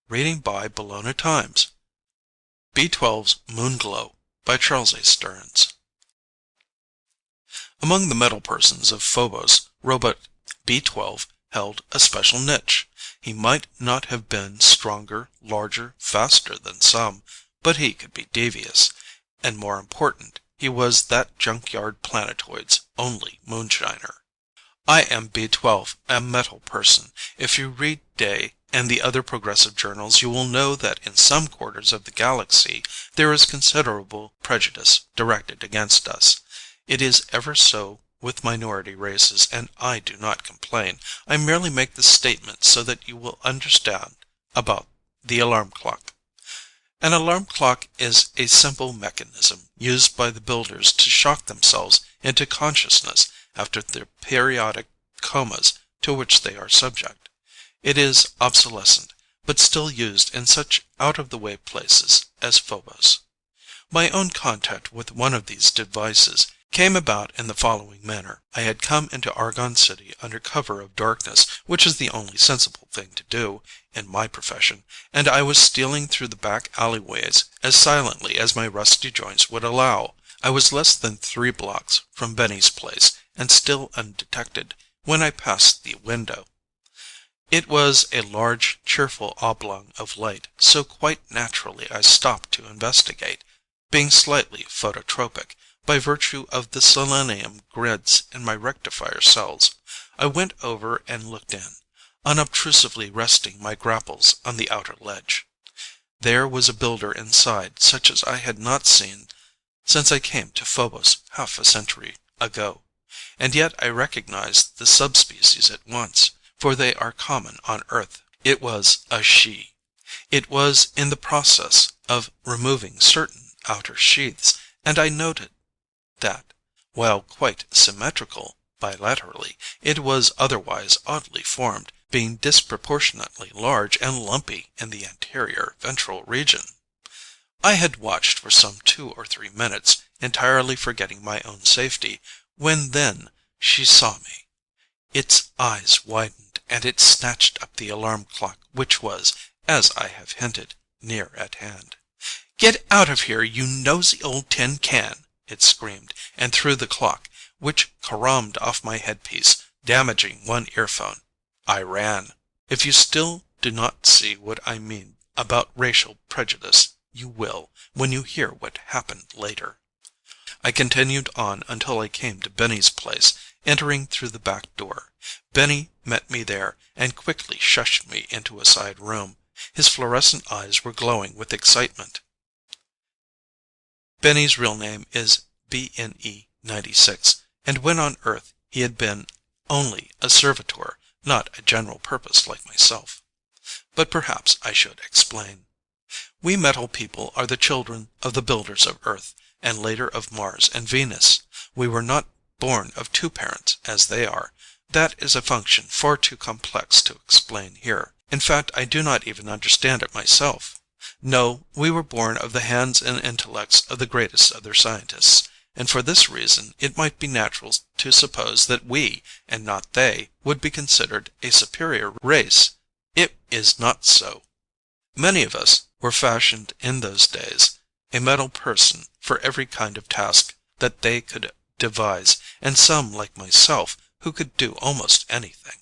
Reading by Bologna Times. B-12's Moonglow by Charles A. Stearns. Among the metal persons of Phobos, robot B-12 held a special niche. He might not have been stronger, larger, faster than some, but he could be devious. And more important, he was that junkyard planetoid's only moonshiner. I am B-12, a metal person. If you read Day and the other progressive journals, you will know that in some quarters of the galaxy there is considerable prejudice directed against us. It is ever so with minority races, and I do not complain. I merely make the statement so that you will understand about the alarm clock. An alarm clock is a simple mechanism used by the builders to shock themselves into consciousness after the periodic comas to which they are subject. It is obsolescent, but still used in such out-of-the-way places as Phobos. My own contact with one of these devices came about in the following manner. I had come into Argon City under cover of darkness, which is the only sensible thing to do in my profession, and I was stealing through the back alleyways as silently as my rusty joints would allow. I was less than 3 blocks from Benny's place, and still undetected, when I passed the window. It was a large, cheerful oblong of light, so quite naturally I stopped to investigate, being slightly phototropic, by virtue of the selenium grids in my rectifier cells. I went over and looked in, unobtrusively resting my grapples on the outer ledge. There was a builder inside, such as I had not seen since I came to Phobos half a century ago. And yet I recognized the subspecies at once, for they are common on Earth. It was a she. It was in the process of removing certain outer sheaths, and I noted that, while quite symmetrical bilaterally, it was otherwise oddly formed, being disproportionately large and lumpy in the anterior ventral region. I had watched for some 2 or 3 minutes, entirely forgetting my own safety, when then she saw me. Its eyes widened, and it snatched up the alarm clock, which was, as I have hinted, near at hand. "Get out of here, you nosy old tin can!" it screamed, and threw the clock, which caromed off my headpiece, damaging one earphone. I ran. If you still do not see what I mean about racial prejudice, you will, when you hear what happened later. I continued on until I came to Benny's place, entering through the back door. Benny met me there and quickly shushed me into a side room. His fluorescent eyes were glowing with excitement. Benny's real name is BNE 96, and when on Earth he had been only a servitor, not a general purpose like myself. But perhaps I should explain. We metal people are the children of the builders of Earth, and later of Mars and Venus. We were not born of 2 parents, as they are. That is a function far too complex to explain here. In fact, I do not even understand it myself. No, we were born of the hands and intellects of the greatest of their scientists, and for this reason it might be natural to suppose that we, and not they, would be considered a superior race. It is not so. Many of us were fashioned in those days, a metal person for every kind of task that they could devise, and some, like myself, who could do almost anything.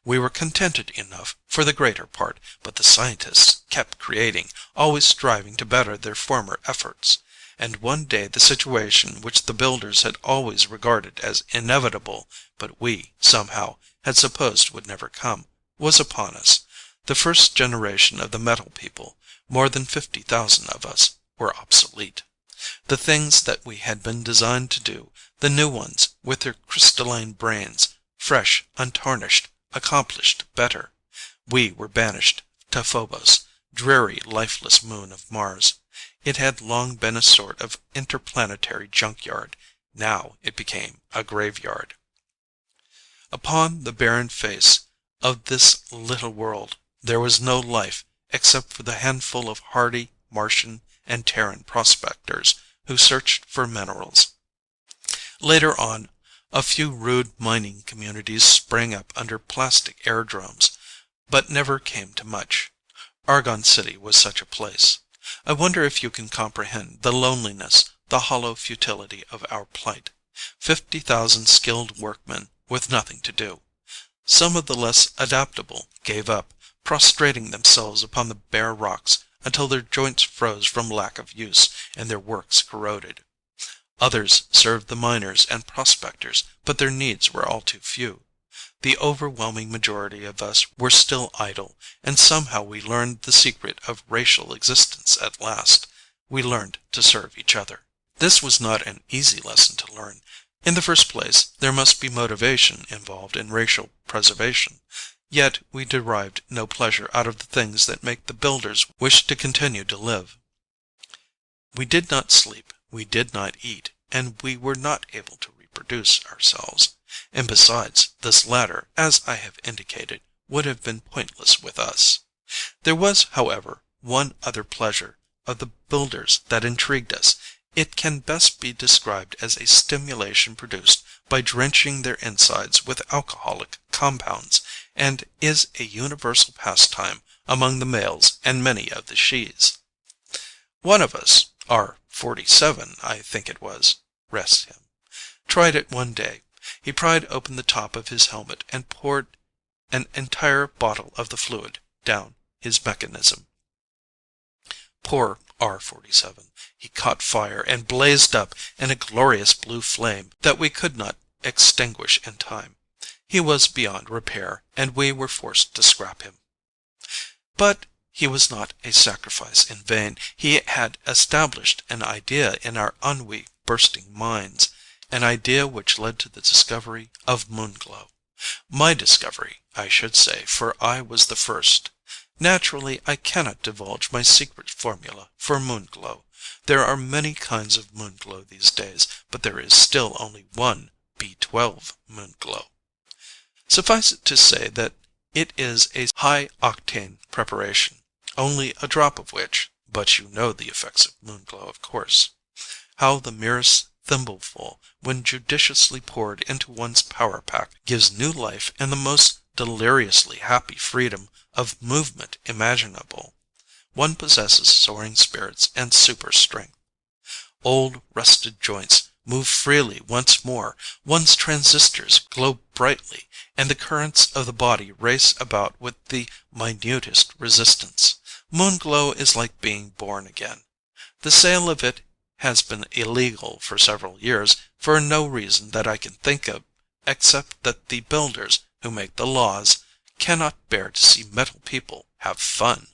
We were contented enough for the greater part, but the scientists kept creating, always striving to better their former efforts. And one day the situation which the builders had always regarded as inevitable, but we, somehow, had supposed would never come, was upon us. The first generation of the metal people, more than 50,000 of us, were obsolete. The things that we had been designed to do, the new ones, with their crystalline brains, fresh, untarnished, accomplished better. We were banished to Phobos, dreary, lifeless moon of Mars. It had long been a sort of interplanetary junkyard. Now it became a graveyard. Upon the barren face of this little world there was no life except for the handful of hardy Martian and Terran prospectors who searched for minerals. Later on, a few rude mining communities sprang up under plastic airdromes, but never came to much. Argon City was such a place. I wonder if you can comprehend the loneliness, the hollow futility of our plight. 50,000 skilled workmen with nothing to do. Some of the less adaptable gave up, prostrating themselves upon the bare rocks until their joints froze from lack of use and their works corroded. Others served the miners and prospectors, but their needs were all too few. The overwhelming majority of us were still idle, and somehow we learned the secret of racial existence at last. We learned to serve each other. This was not an easy lesson to learn. In the first place, there must be motivation involved in racial preservation. Yet we derived no pleasure out of the things that make the builders wish to continue to live. We did not sleep, we did not eat, and we were not able to reproduce ourselves. And besides, this latter, as I have indicated, would have been pointless with us. There was, however, one other pleasure of the builders that intrigued us. It can best be described as a stimulation produced by drenching their insides with alcoholic compounds, and is a universal pastime among the males and many of the shes. One of us, R-47, I think it was, rest him, tried it one day. He pried open the top of his helmet and poured an entire bottle of the fluid down his mechanism. Poor R-47. He caught fire and blazed up in a glorious blue flame that we could not extinguish in time. He was beyond repair, and we were forced to scrap him. But he was not a sacrifice in vain. He had established an idea in our ennui-bursting minds, an idea which led to the discovery of Moonglow. My discovery, I should say, for I was the first. Naturally, I cannot divulge my secret formula for Moonglow. There are many kinds of Moonglow these days, but there is still only one B-12 Moonglow. Suffice it to say that it is a high-octane preparation, only a drop of which, but you know the effects of Moonglow, of course. How the merest thimbleful, when judiciously poured into one's power pack, gives new life and the most deliriously happy freedom of movement imaginable. One possesses soaring spirits and super strength. Old rusted joints move freely once more, one's transistors glow brightly, and the currents of the body race about with the minutest resistance. Moonglow is like being born again. The sale of it has been illegal for several years, for no reason that I can think of, except that the builders who make the laws cannot bear to see metal people have fun.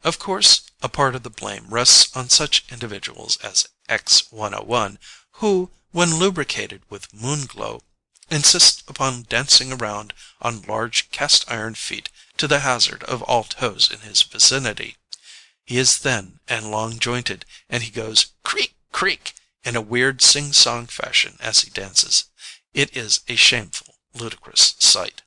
Of course, a part of the blame rests on such individuals as X-101, who, when lubricated with Moonglow, insist upon dancing around on large cast-iron feet to the hazard of all toes in his vicinity. He is thin and long-jointed, and he goes creak, creak in a weird sing-song fashion as he dances. It is a shameful, ludicrous sight.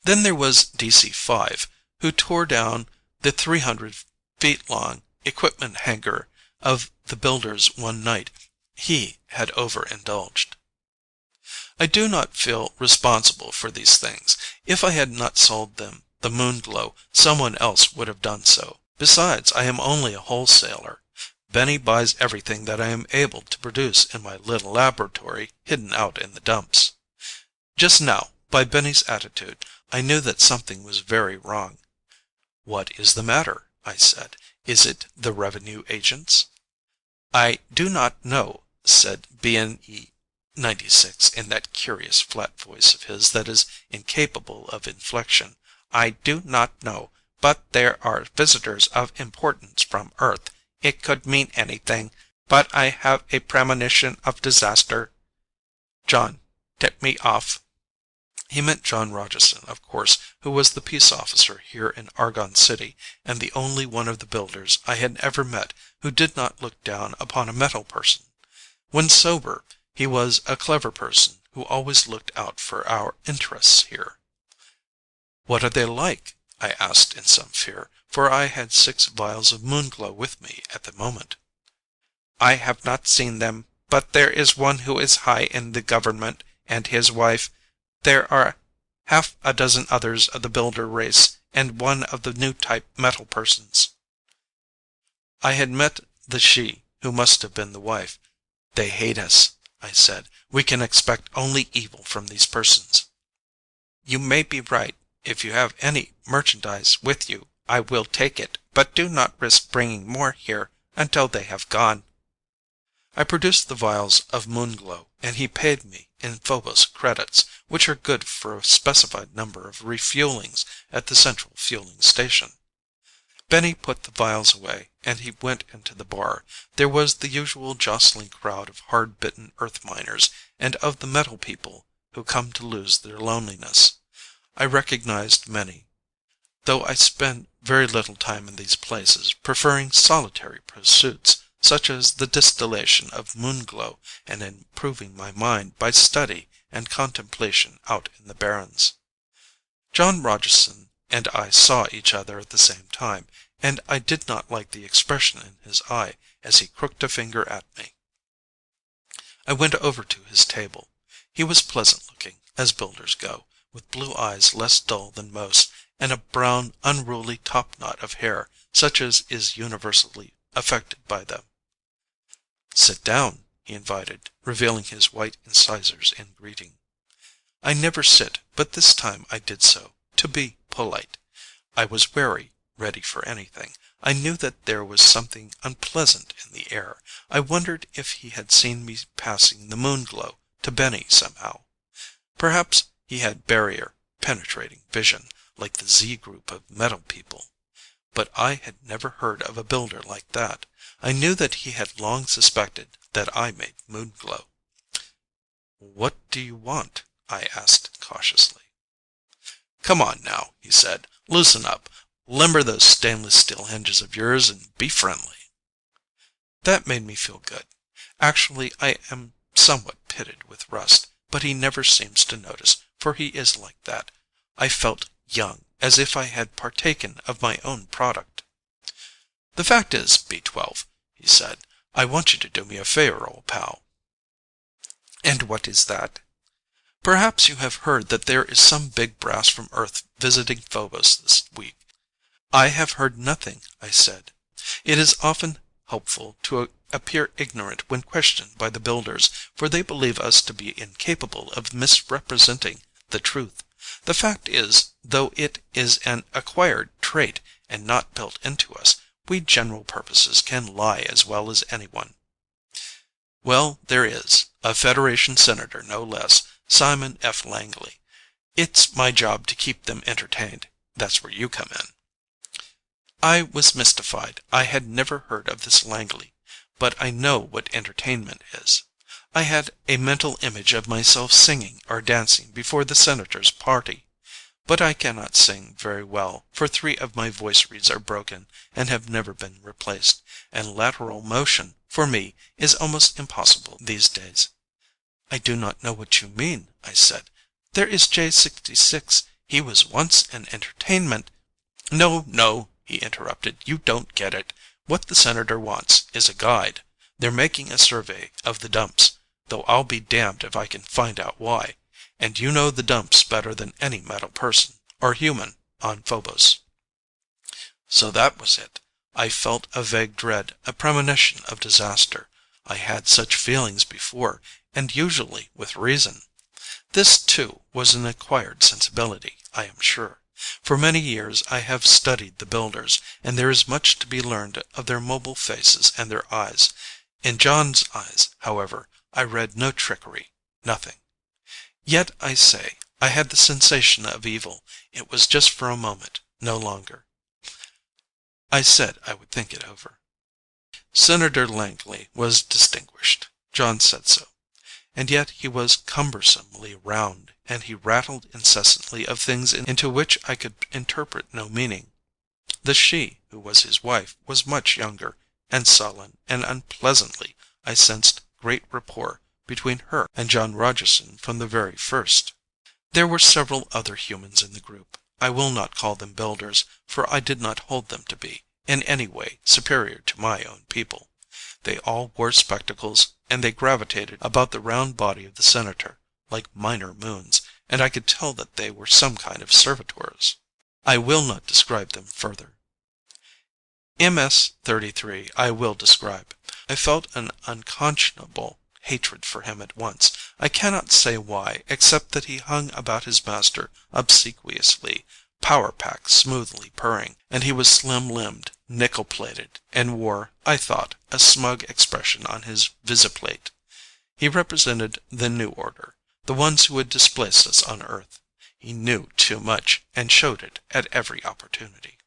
Then there was DC-5, who tore down the 300-feet-long equipment hangar of the builders one night. He had overindulged. I do not feel responsible for these things. If I had not sold them the Moonglow, someone else would have done so. Besides, I am only a wholesaler. Benny buys everything that I am able to produce in my little laboratory hidden out in the dumps. Just now, by Benny's attitude, I knew that something was very wrong. "What is the matter?" I said. "Is it the revenue agents?" "I do not know," said BNE 96 in that curious flat voice of his that is incapable of inflection. "I do not know, but there are visitors of importance from Earth. It could mean anything, but I have a premonition of disaster. John, tip me off." He meant John Rogerson, of course, who was the peace officer here in Argon City, and the only one of the builders I had ever met who did not look down upon a metal person. When sober, he was a clever person who always looked out for our interests here. "What are they like?" I asked in some fear, for I had 6 vials of Moonglow with me at the moment. "I have not seen them, but there is one who is high in the government, and his wife. There are half a dozen others of the builder race, and one of the new type metal persons. I had met the she who must have been the wife. "They hate us," I said. "We can expect only evil from these persons." "You may be right. If you have any merchandise with you, I will take it, but do not risk bringing more here until they have gone." I produced the vials of Moonglow, and he paid me in Phobos credits, which are good for a specified number of refuelings at the central fueling station. Benny put the vials away, and he went into the bar. There was the usual jostling crowd of hard-bitten earth miners and of the metal people who come to lose their loneliness. I recognized many, though I spend very little time in these places, preferring solitary pursuits, such as the distillation of Moonglow and improving my mind by study and contemplation out in the barrens. John Rogerson and I saw each other at the same time, and I did not like the expression in his eye as he crooked a finger at me. I went over to his table. He was pleasant-looking, as builders go, with blue eyes less dull than most, and a brown, unruly topknot of hair, such as is universally affected by them. "Sit down," he invited, revealing his white incisors in greeting. I never sit, but this time I did so, to be polite. I was wary, ready for anything. I knew that there was something unpleasant in the air. I wondered if he had seen me passing the Moonglow to Benny somehow. Perhaps he had barrier, penetrating vision, like the Z group of metal people. But I had never heard of a builder like that. I knew that he had long suspected that I made Moonglow. "What do you want?" I asked cautiously. "Come on now," he said. "Loosen up. Limber those stainless steel hinges of yours and be friendly." That made me feel good. Actually, I am somewhat pitted with rust, but he never seems to notice, for he is like that. I felt young, as if I had partaken of my own product. "The fact is, B-12," he said, "I want you to do me a favor, old pal." "And what is that?" "Perhaps you have heard that there is some big brass from Earth visiting Phobos this week." "I have heard nothing," I said. It is often helpful to appear ignorant when questioned by the builders, for they believe us to be incapable of misrepresenting the truth. The fact is, though it is an acquired trait and not built into us, we general purposes can lie as well as anyone. "Well, there is. A Federation senator, no less. Simon F. Langley. It's my job to keep them entertained. That's where you come in." I was mystified. I had never heard of this Langley, but I know what entertainment is. I had a mental image of myself singing or dancing before the senator's party. But I cannot sing very well, for 3 of my voice reeds are broken and have never been replaced, and lateral motion, for me, is almost impossible these days. "I do not know what you mean," I said. "There is J66. He was once an entertainment—" "No, no," he interrupted. "You don't get it. What the senator wants is a guide. They're making a survey of the dumps, though I'll be damned if I can find out why. And you know the dumps better than any metal person, or human, on Phobos." So that was it. I felt a vague dread, a premonition of disaster. I had such feelings before, and usually with reason. This, too, was an acquired sensibility, I am sure. For many years I have studied the builders, and there is much to be learned of their mobile faces and their eyes. In John's eyes, however, I read no trickery, nothing. Yet, I say, I had the sensation of evil. It was just for a moment, no longer. I said I would think it over. Senator Langley was distinguished. John said so. And yet he was cumbersomely round, and he rattled incessantly of things into which I could interpret no meaning. The she who was his wife was much younger, and sullen, and unpleasantly I sensed great rapport between her and John Rogerson from the very first. There were several other humans in the group. I will not call them builders, for I did not hold them to be, in any way, superior to my own people. They all wore spectacles, and they gravitated about the round body of the senator, like minor moons, and I could tell that they were some kind of servitors. I will not describe them further. MS-33 I will describe. I felt an unconscionable hatred for him at once. I cannot say why, except that he hung about his master obsequiously, power pack smoothly purring, and he was slim-limbed, nickel-plated, and wore, I thought, a smug expression on his visiplate. He represented the New Order, the ones who had displaced us on Earth. He knew too much, and showed it at every opportunity.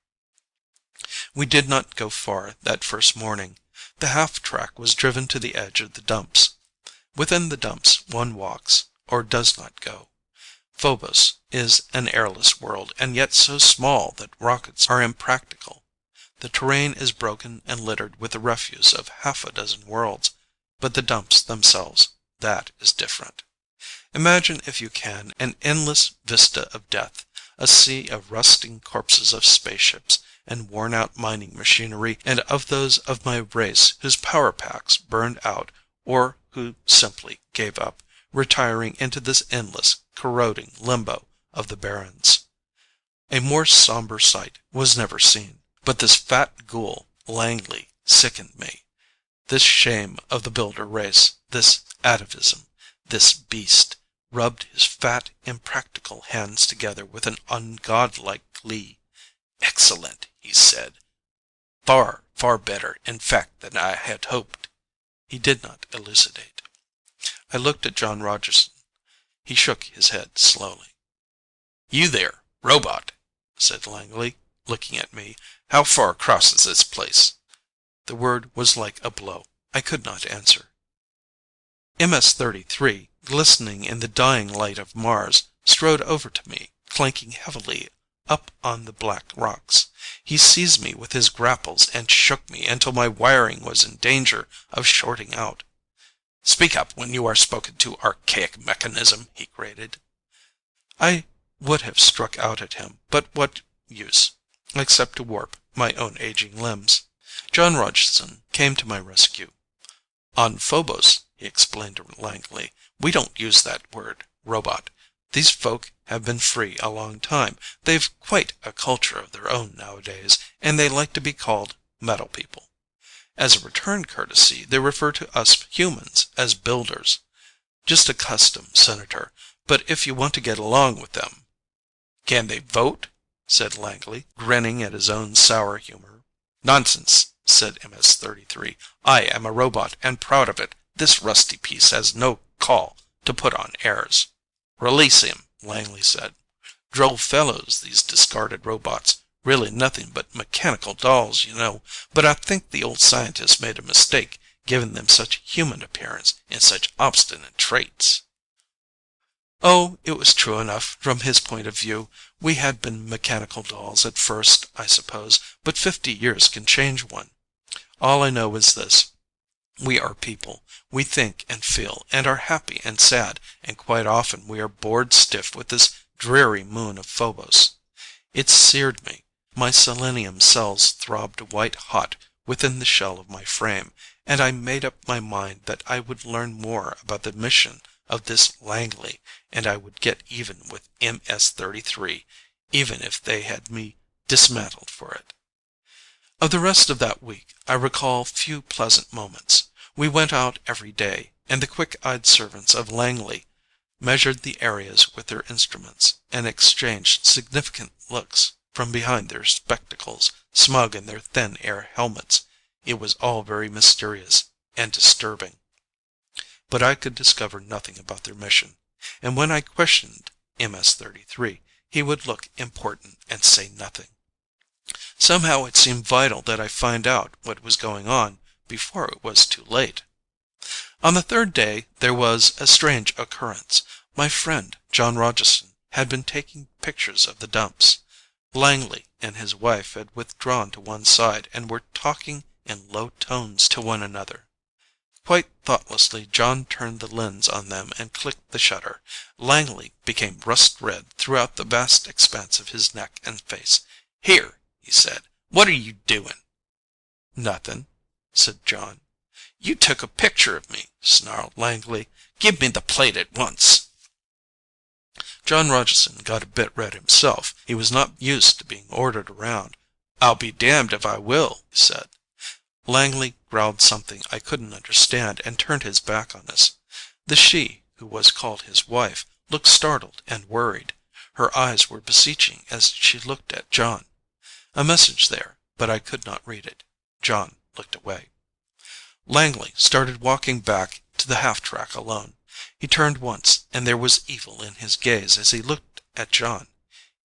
We did not go far that first morning. The half-track was driven to the edge of the dumps. Within the dumps one walks, or does not go. Phobos is an airless world, and yet so small that rockets are impractical. The terrain is broken and littered with the refuse of half a dozen worlds, but the dumps themselves, that is different. Imagine, if you can, an endless vista of death, a sea of rusting corpses of spaceships and worn-out mining machinery, and of those of my race whose power packs burned out or who simply gave up, retiring into this endless, corroding limbo of the barrens. A more somber sight was never seen, but this fat ghoul, Langley, sickened me. This shame of the builder race, this atavism, this beast, rubbed his fat, impractical hands together with an ungodlike glee. "Excellent," he said. "Far, far better, in fact, than I had hoped." He did not elucidate. I looked at John Rogerson. He shook his head slowly. "You there, robot," said Langley, looking at me. "How far across is this place?" The word was like a blow. I could not answer. MS-33, glistening in the dying light of Mars, strode over to me, clanking heavily up on the black rocks. He seized me with his grapples and shook me until my wiring was in danger of shorting out. "Speak up when you are spoken to, archaic mechanism," he grated. I would have struck out at him, but what use, except to warp my own aging limbs? John Rogerson came to my rescue. "On Phobos," he explained to Langley, "we don't use that word, robot. These folk have been free a long time. They've quite a culture of their own nowadays, and they like to be called metal people. As a return courtesy, they refer to us humans as builders. Just a custom, Senator, but if you want to get along with them—" "Can they vote?" said Langley, grinning at his own sour humor. "Nonsense," said MS-33. "I am a robot, and proud of it. This rusty piece has no call to put on airs." "Release him," Langley said. "Droll fellows, these discarded robots. Really nothing but mechanical dolls, you know. But I think the old scientist made a mistake, giving them such human appearance and such obstinate traits." Oh, it was true enough from his point of view. We had been mechanical dolls at first, I suppose, but 50 years can change one. All I know is this. We are people. We think and feel, and are happy and sad, and quite often we are bored stiff with this dreary moon of Phobos. It seared me. My selenium cells throbbed white hot within the shell of my frame, and I made up my mind that I would learn more about the mission of this Langley, and I would get even with MS-33, even if they had me dismantled for it. Of the rest of that week, I recall few pleasant moments. We went out every day, and the quick-eyed servants of Langley measured the areas with their instruments, and exchanged significant looks from behind their spectacles, smug in their thin air helmets. It was all very mysterious and disturbing. But I could discover nothing about their mission, and when I questioned MS-33, he would look important and say nothing. Somehow it seemed vital that I find out what was going on before it was too late. On the third day there was a strange occurrence. My friend, John Rogerson, had been taking pictures of the dumps. Langley and his wife had withdrawn to one side and were talking in low tones to one another. Quite thoughtlessly, John turned the lens on them and clicked the shutter. Langley became rust red throughout the vast expanse of his neck and face. "Here," he said, "what are you doing?" "Nothing," said John. "You took a picture of me," snarled Langley. "Give me the plate at once." John Rogerson got a bit red himself. He was not used to being ordered around. "I'll be damned if I will," he said. Langley growled something I couldn't understand and turned his back on us. The she, who was called his wife, looked startled and worried. Her eyes were beseeching as she looked at John. A message there, but I could not read it. John looked away. Langley started walking back to the half-track alone. He turned once, and there was evil in his gaze as he looked at John.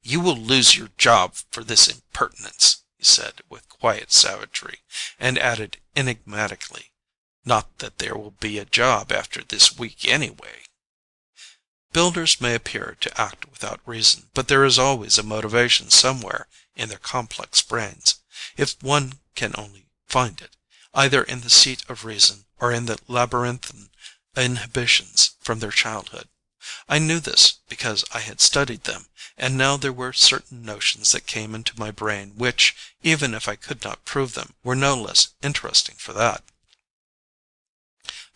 "You will lose your job for this impertinence," he said with quiet savagery, and added enigmatically, "Not that there will be a job after this week anyway." Builders may appear to act without reason, but there is always a motivation somewhere in their complex brains, if one can only find it, either in the seat of reason or in the labyrinthine inhibitions from their childhood. I knew this because I had studied them, and now there were certain notions that came into my brain which, even if I could not prove them, were no less interesting for that.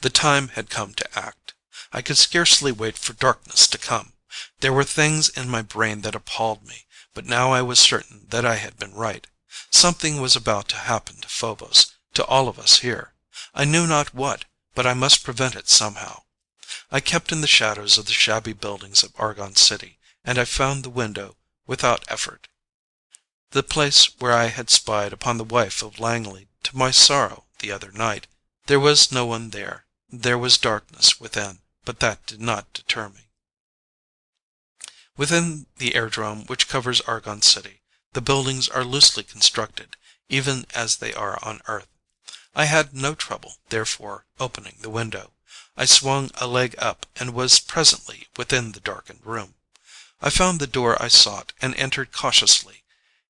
The time had come to act. I could scarcely wait for darkness to come. There were things in my brain that appalled me, but now I was certain that I had been right. Something was about to happen to Phobos, to all of us here. I knew not what, but I must prevent it somehow. I kept in the shadows of the shabby buildings of Argon City, and I found the window without effort. The place where I had spied upon the wife of Langley to my sorrow the other night. There was no one there. There was darkness within, but that did not deter me. Within the airdrome which covers Argon City, the buildings are loosely constructed, even as they are on Earth. I had no trouble, therefore, opening the window. I swung a leg up and was presently within the darkened room. I found the door I sought and entered cautiously.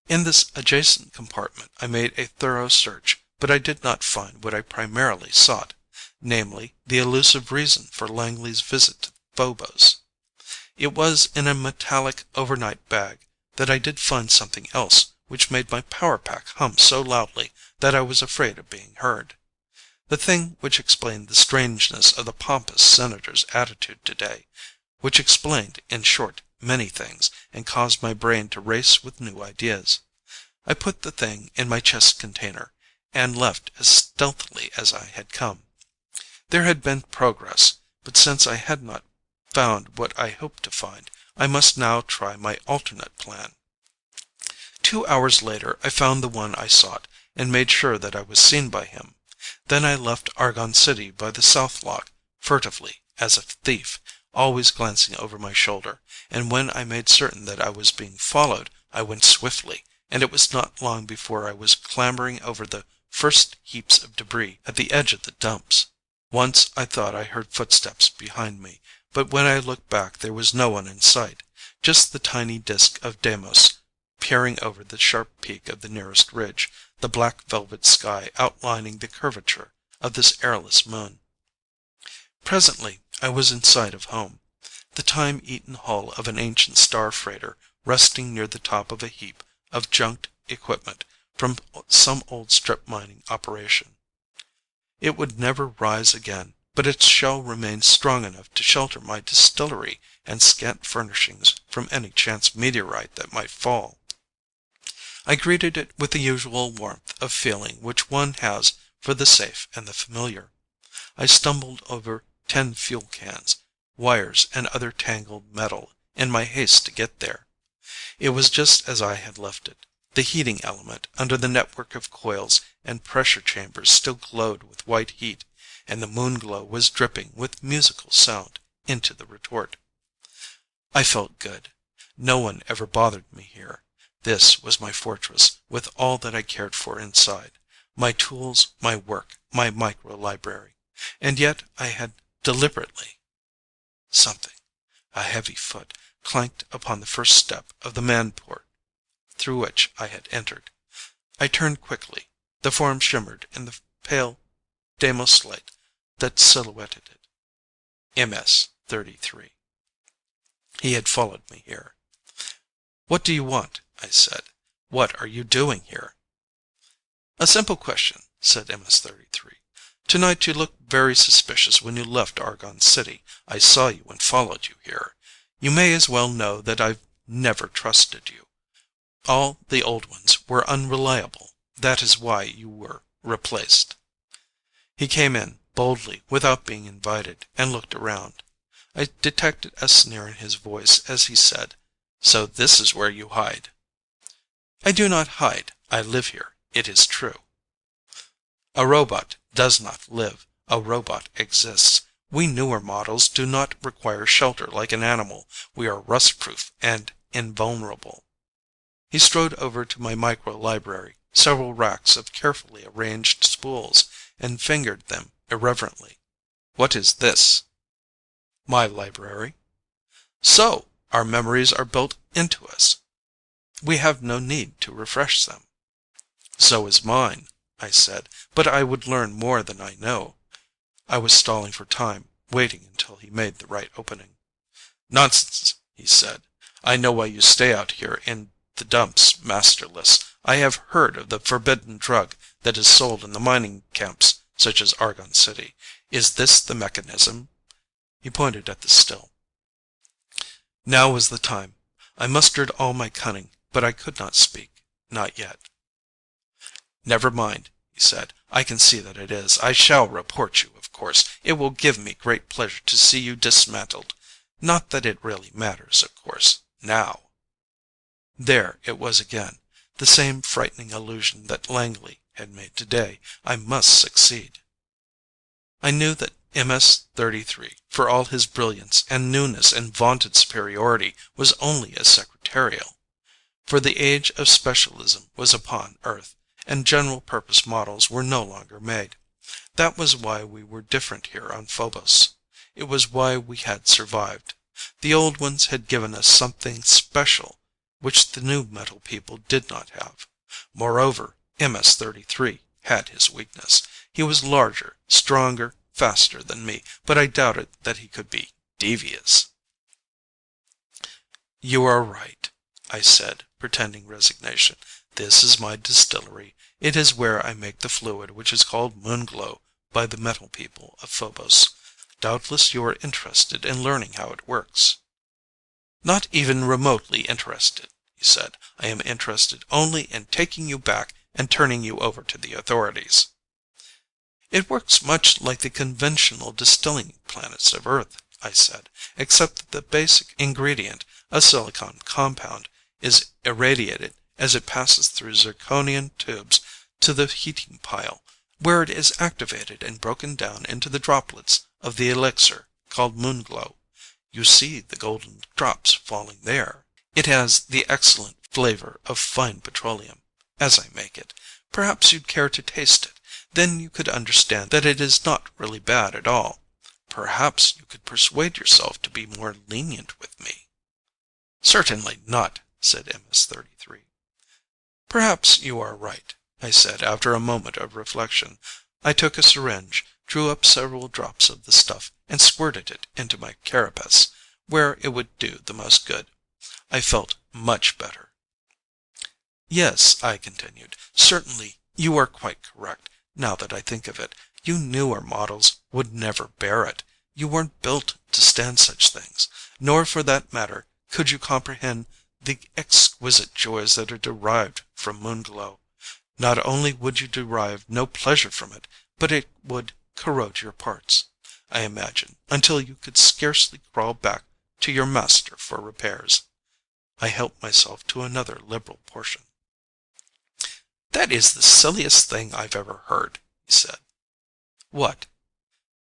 In this adjacent compartment I made a thorough search, but I did not find what I primarily sought, namely, the elusive reason for Langley's visit to Phobos. It was in a metallic overnight bag that I did find something else which made my power pack hum so loudly that I was afraid of being heard. The thing which explained the strangeness of the pompous senator's attitude today, which explained, in short, many things, and caused my brain to race with new ideas. I put the thing in my chest container, and left as stealthily as I had come. There had been progress, but since I had not found what I hoped to find, I must now try my alternate plan. 2 hours later I found the one I sought, and made sure that I was seen by him. Then I left Argon City by the south lock, furtively, as a thief, always glancing over my shoulder, and when I made certain that I was being followed, I went swiftly, and it was not long before I was clambering over the first heaps of debris at the edge of the dumps. Once I thought I heard footsteps behind me, but when I looked back there was no one in sight, just the tiny disk of Deimos peering over the sharp peak of the nearest ridge, the black velvet sky outlining the curvature of this airless moon. Presently I was in sight of home, the time-eaten hull of an ancient star freighter resting near the top of a heap of junked equipment from some old strip mining operation. It would never rise again, but its shell remained strong enough to shelter my distillery and scant furnishings from any chance meteorite that might fall. I greeted it with the usual warmth of feeling which one has for the safe and the familiar. I stumbled over 10 fuel cans, wires, and other tangled metal in my haste to get there. It was just as I had left it. The heating element under the network of coils and pressure chambers still glowed with white heat, and the Moonglow was dripping with musical sound into the retort. I felt good. No one ever bothered me here. This was my fortress, with all that I cared for inside. My tools, my work, my micro-library. And yet I had deliberately... Something, a heavy foot, clanked upon the first step of the man-port through which I had entered. I turned quickly. The form shimmered in the pale Deimos light that silhouetted it. MS-33. He had followed me here. "What do you want?" I said. "What are you doing here?" "A simple question," said MS-33. "Tonight you looked very suspicious when you left Argon City. I saw you and followed you here. You may as well know that I've never trusted you. All the old ones were unreliable. That is why you were replaced." He came in, boldly, without being invited, and looked around. I detected a sneer in his voice as he said, "So this is where you hide." "I do not hide. I live here. It is true." "A robot does not live. A robot exists. We newer models do not require shelter like an animal. We are rust-proof and invulnerable." He strode over to my micro-library, several racks of carefully arranged spools, and fingered them irreverently. "What is this?" "My library." "So, our memories are built into us. We have no need to refresh them." "So is mine," I said, "but I would learn more than I know." I was stalling for time, waiting until he made the right opening. "Nonsense," he said. "I know why you stay out here in the dumps masterless. I have heard of the forbidden drug that is sold in the mining camps, such as Argon City. Is this the mechanism?" He pointed at the still. Now was the time. I mustered all my cunning, but I could not speak. Not yet. "Never mind," he said. "I can see that it is. I shall report you, of course. It will give me great pleasure to see you dismantled. Not that it really matters, of course, now." There it was again, the same frightening illusion that Langley had made today. I must succeed. I knew that MS-33, for all his brilliance and newness and vaunted superiority, was only a secretarial. For the age of specialism was upon Earth, and general-purpose models were no longer made. That was why we were different here on Phobos. It was why we had survived. The old ones had given us something special which the new metal people did not have. Moreover, MS-33 had his weakness. He was larger, stronger, faster than me, but I doubted that he could be devious. "You are right," I said, pretending resignation. "This is my distillery. It is where I make the fluid which is called Moonglow by the metal people of Phobos. Doubtless you are interested in learning how it works." "Not even remotely interested," he said. "I am interested only in taking you back and turning you over to the authorities." "It works much like the conventional distilling planets of Earth," I said, "except that the basic ingredient, a silicon compound, is irradiated as it passes through zirconian tubes to the heating pile, where it is activated and broken down into the droplets of the elixir called Moonglow. You see the golden drops falling there. It has the excellent flavor of fine petroleum, as I make it. Perhaps you'd care to taste it. Then you could understand that it is not really bad at all. Perhaps you could persuade yourself to be more lenient with me." "Certainly not," said MS-33. "Perhaps you are right," I said after a moment of reflection. I took a syringe, drew up several drops of the stuff, and squirted it into my carapace, where it would do the most good. I felt much better. "Yes," I continued, "certainly you are quite correct, now that I think of it. You newer models would never bear it. You weren't built to stand such things. Nor, for that matter, could you comprehend the exquisite joys that are derived from Moonglow. Not only would you derive no pleasure from it, but it would corrode your parts, I imagine, until you could scarcely crawl back to your master for repairs." I helped myself to another liberal portion. "That is the silliest thing I've ever heard," he said. "What?"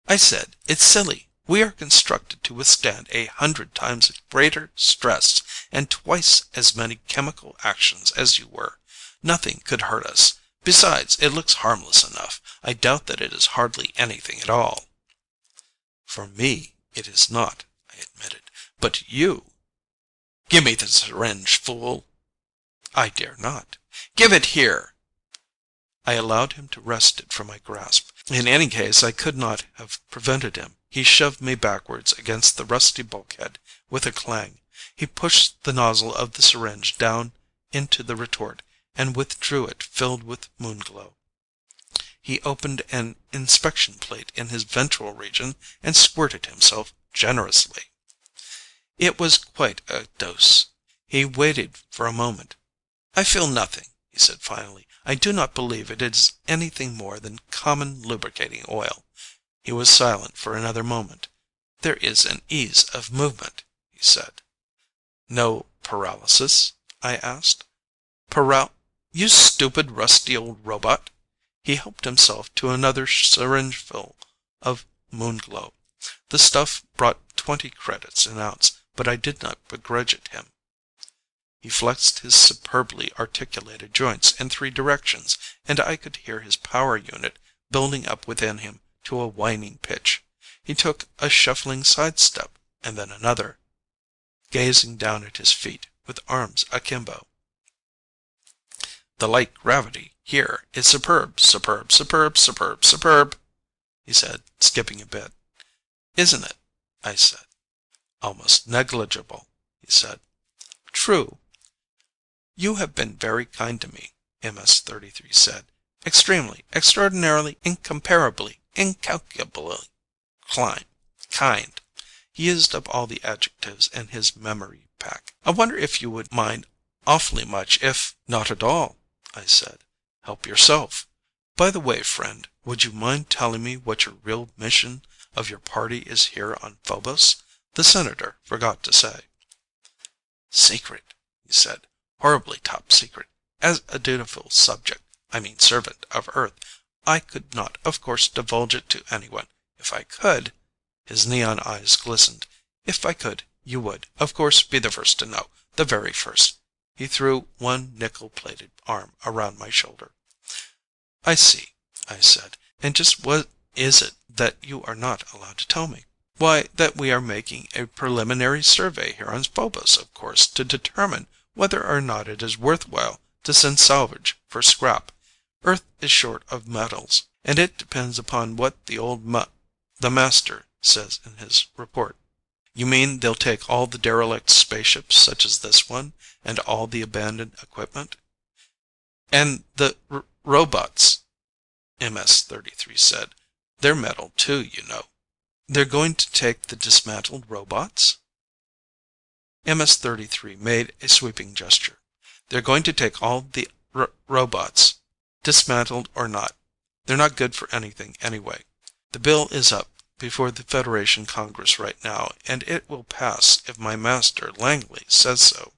"I said, it's silly. We are constructed to withstand 100 times greater stress and twice as many chemical actions as you were. Nothing could hurt us. Besides, it looks harmless enough. I doubt that it is hardly anything at all." "For me, it is not," I admitted. "But you—" "Give me the syringe, fool!" "I dare not." "Give it here!" I allowed him to wrest it from my grasp. In any case, I could not have prevented him. He shoved me backwards against the rusty bulkhead with a clang. He pushed the nozzle of the syringe down into the retort and withdrew it filled with Moonglow. He opened an inspection plate in his ventral region and squirted himself generously. It was quite a dose. He waited for a moment. "I feel nothing," he said finally. "I do not believe it is anything more than common lubricating oil." He was silent for another moment. "There is an ease of movement," he said. "No paralysis?" I asked. You stupid, rusty old robot!" He helped himself to another syringeful of Moonglow. The stuff brought 20 credits an ounce, but I did not begrudge it him. He flexed his superbly articulated joints in 3 directions, and I could hear his power unit building up within him to a whining pitch. He took a shuffling sidestep, and then another, gazing down at his feet with arms akimbo. "The light gravity here is superb, superb, superb, superb, superb," he said, skipping a bit. "Isn't it?" I said. "Almost negligible," he said. "True." "You have been very kind to me," MS-33 said. "Extremely, extraordinarily, incomparably, incalculably kind." He used up all the adjectives in his memory pack. "I wonder if you would mind awfully much if—" "Not at all," I said. "Help yourself. By the way, friend, would you mind telling me what your real mission of your party is here on Phobos? The senator forgot to say." "Secret," he said. "Horribly top secret. As a dutiful servant of Earth, I could not, of course, divulge it to anyone. If I could—" his neon eyes glistened. "If I could, you would, of course, be the first to know. The very first." He threw one nickel-plated arm around my shoulder. "I see," I said. "And just what is it that you are not allowed to tell me?" "Why, that we are making a preliminary survey here on Phobos, of course, to determine whether or not it is worthwhile to send salvage for scrap. Earth is short of metals, and it depends upon what the master says in his report." "You mean they'll take all the derelict spaceships such as this one, and all the abandoned equipment?" "And the robots," MS-33 said. "They're metal too, you know." "They're going to take the dismantled robots?" MS-33 made a sweeping gesture. "They're going to take all the robots, dismantled or not. They're not good for anything anyway. The bill is up before the Federation Congress right now, and it will pass if my master, Langley, says so."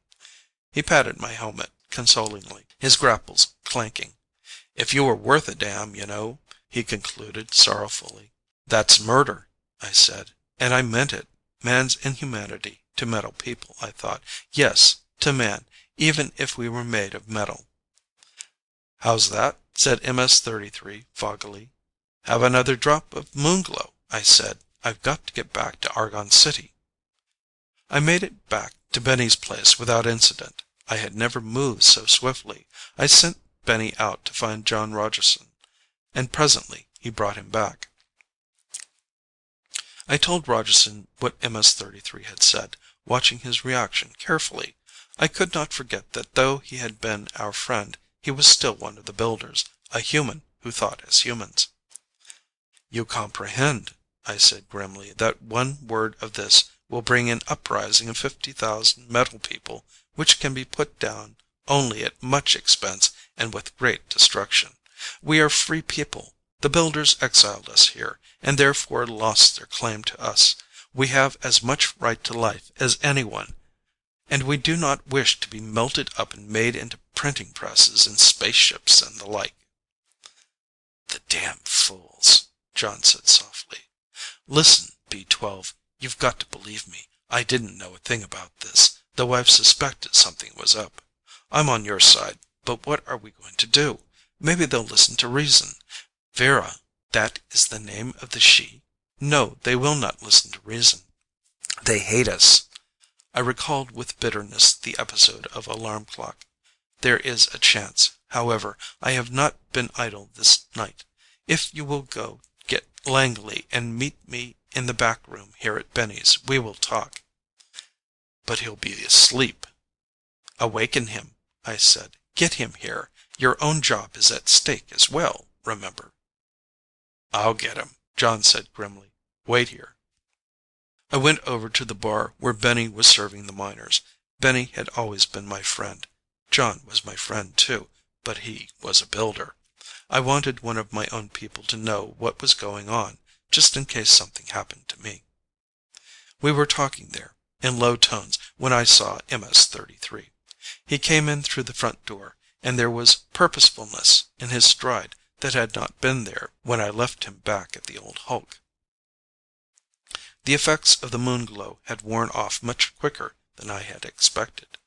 He patted my helmet consolingly, his grapples clanking. "If you were worth a damn, you know," he concluded sorrowfully. "That's murder," I said, and I meant it. Man's inhumanity to metal people, I thought. Yes, to man, even if we were made of metal. "How's that?" said MS-33 foggily. "Have another drop of Moonglow," I said. "I've got to get back to Argon City." I made it back to Benny's place without incident. I had never moved so swiftly. I sent Benny out to find John Rogerson, and presently he brought him back. I told Rogerson what MS-33 had said, watching his reaction carefully. I could not forget that though he had been our friend, he was still one of the Builders, a human who thought as humans. "You comprehend," I said grimly, "that one word of this will bring an uprising of 50,000 metal people, which can be put down only at much expense and with great destruction. We are free people. The Builders exiled us here, and therefore lost their claim to us. We have as much right to life as anyone, and we do not wish to be melted up and made into printing presses and spaceships and the like." "The damn fools," John said softly. "Listen, B-12, you've got to believe me. I didn't know a thing about this, though I've suspected something was up. I'm on your side, but what are we going to do? Maybe they'll listen to reason. Vera, that is the name of the she? No, they will not listen to reason. They hate us." I recalled with bitterness the episode of Alarm Clock. "There is a chance. However, I have not been idle this night. If you will go get Langley and meet me in the back room here at Benny's, we will talk." "But he'll be asleep." "Awaken him," I said. "Get him here. Your own job is at stake as well, remember." "I'll get him," John said grimly. "Wait here." I went over to the bar where Benny was serving the miners. Benny had always been my friend. John was my friend too, but he was a builder. I wanted one of my own people to know what was going on, just in case something happened to me. We were talking there, in low tones, when I saw MS-33. He came in through the front door, and there was purposefulness in his stride that had not been there when I left him back at the old hulk. The effects of the Moonglow had worn off much quicker than I had expected.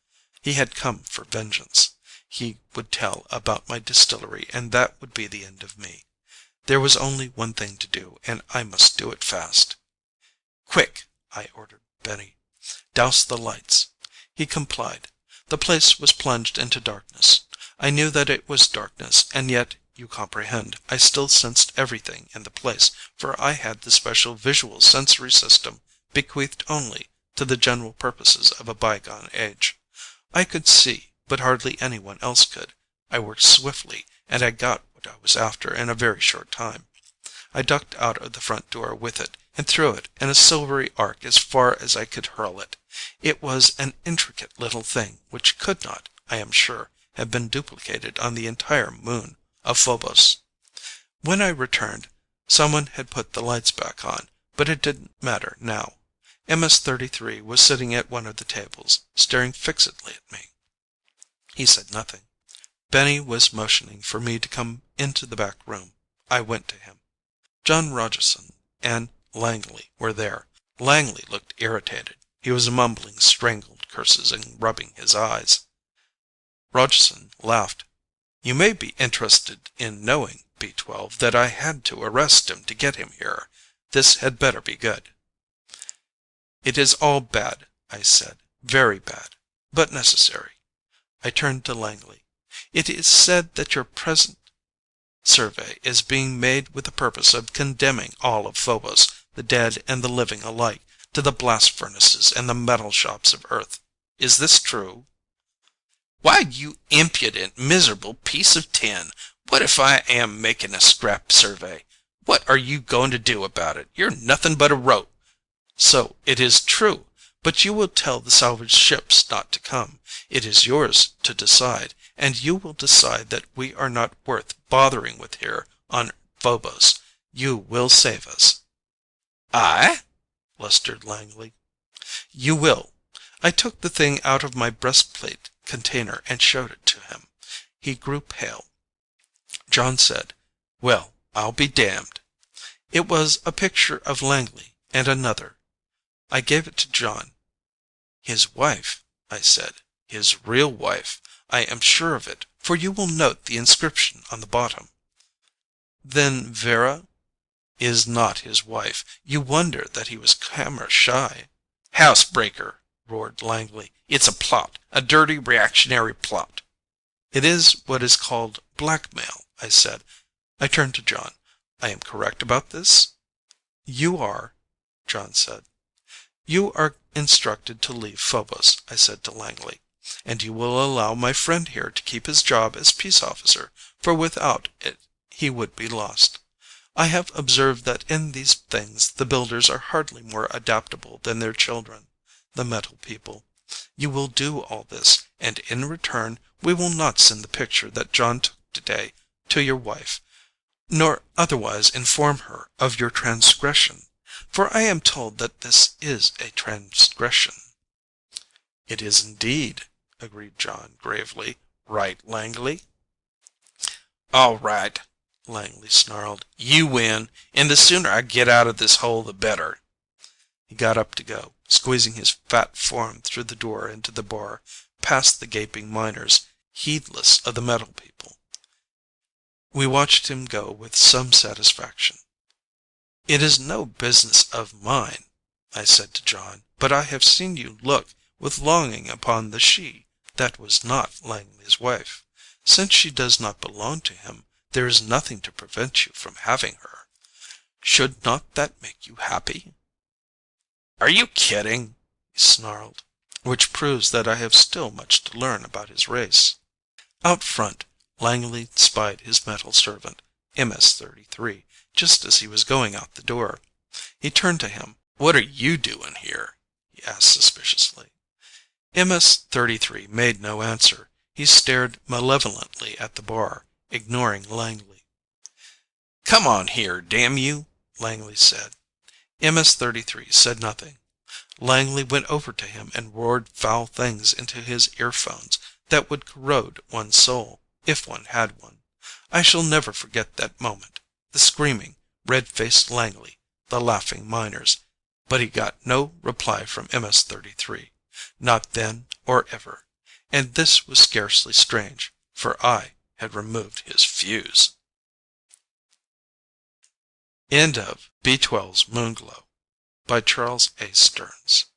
He had come for vengeance. He would tell about my distillery, and that would be the end of me. There was only one thing to do, and I must do it fast. "Quick," I ordered Benny. "Douse the lights." He complied. The place was plunged into darkness. I knew that it was darkness, and yet, you comprehend, I still sensed everything in the place, for I had the special visual sensory system bequeathed only to the general purposes of a bygone age. I could see, but hardly anyone else could. I worked swiftly, and I got what I was after in a very short time. I ducked out of the front door with it, and threw it in a silvery arc as far as I could hurl it. It was an intricate little thing which could not, I am sure, have been duplicated on the entire moon of Phobos. When I returned, someone had put the lights back on, but it didn't matter now. MS-33 was sitting at one of the tables, staring fixedly at me. He said nothing. Benny was motioning for me to come into the back room. I went to him. John Rogerson and Langley were there. Langley looked irritated. He was mumbling strangled curses and rubbing his eyes. Rogerson laughed. "You may be interested in knowing, B-12, that I had to arrest him to get him here. This had better be good." "It is all bad," I said. "Very bad, but necessary." I turned to Langley. "It is said that your present survey is being made with the purpose of condemning all of Phobos, the dead and the living alike, to the blast furnaces and the metal shops of Earth. Is this true?" "Why, you impudent, miserable piece of tin! What if I am making a scrap survey? What are you going to do about it? You're nothing but a rope." "So it is true. But you will tell the salvage ships not to come. It is yours to decide, and you will decide that we are not worth bothering with here on Phobos. You will save us." "I?" blustered Langley. "You will." I took the thing out of my breastplate container and showed it to him. He grew pale. John said, "Well, I'll be damned." It was a picture of Langley and another. I gave it to John. "His wife," I said. "His real wife. I am sure of it, for you will note the inscription on the bottom." "Then Vera is not his wife. You wonder that he was camera shy." "Housebreaker!" roared Langley. "It's a plot, a dirty reactionary plot." "It is what is called blackmail," I said. I turned to John. "I am correct about this?" "You are," John said. "You are instructed to leave Phobos," I said to Langley, "and you will allow my friend here to keep his job as peace officer, for without it he would be lost. I have observed that in these things the builders are hardly more adaptable than their children, the metal people. You will do all this, and in return we will not send the picture that John took today to your wife, nor otherwise inform her of your transgression. For I am told that this is a transgression." "It is indeed," agreed John gravely. "Right, Langley?" "All right," Langley snarled. "You win, and the sooner I get out of this hole the better." He got up to go, squeezing his fat form through the door into the bar, past the gaping miners, heedless of the metal people. We watched him go with some satisfaction. "It is no business of mine," I said to John, "but I have seen you look with longing upon the she that was not Langley's wife. Since she does not belong to him, there is nothing to prevent you from having her. Should not that make you happy?" "Are you kidding?" he snarled, which proves that I have still much to learn about his race. Out front, Langley spied his metal servant, MS-33, just as he was going out the door. He turned to him, "What are you doing here?" he asked suspiciously. MS-33 made no answer. He stared malevolently at the bar, ignoring Langley. "Come on here, damn you," Langley said. MS-33 said nothing. Langley went over to him and roared foul things into his earphones that would corrode one's soul, if one had one. I shall never forget that moment. The screaming, red-faced Langley, the laughing miners. But he got no reply from MS-33. Not then or ever. And this was scarcely strange, for I had removed his fuse. End of B-12's Moonglow by Charles A. Stearns.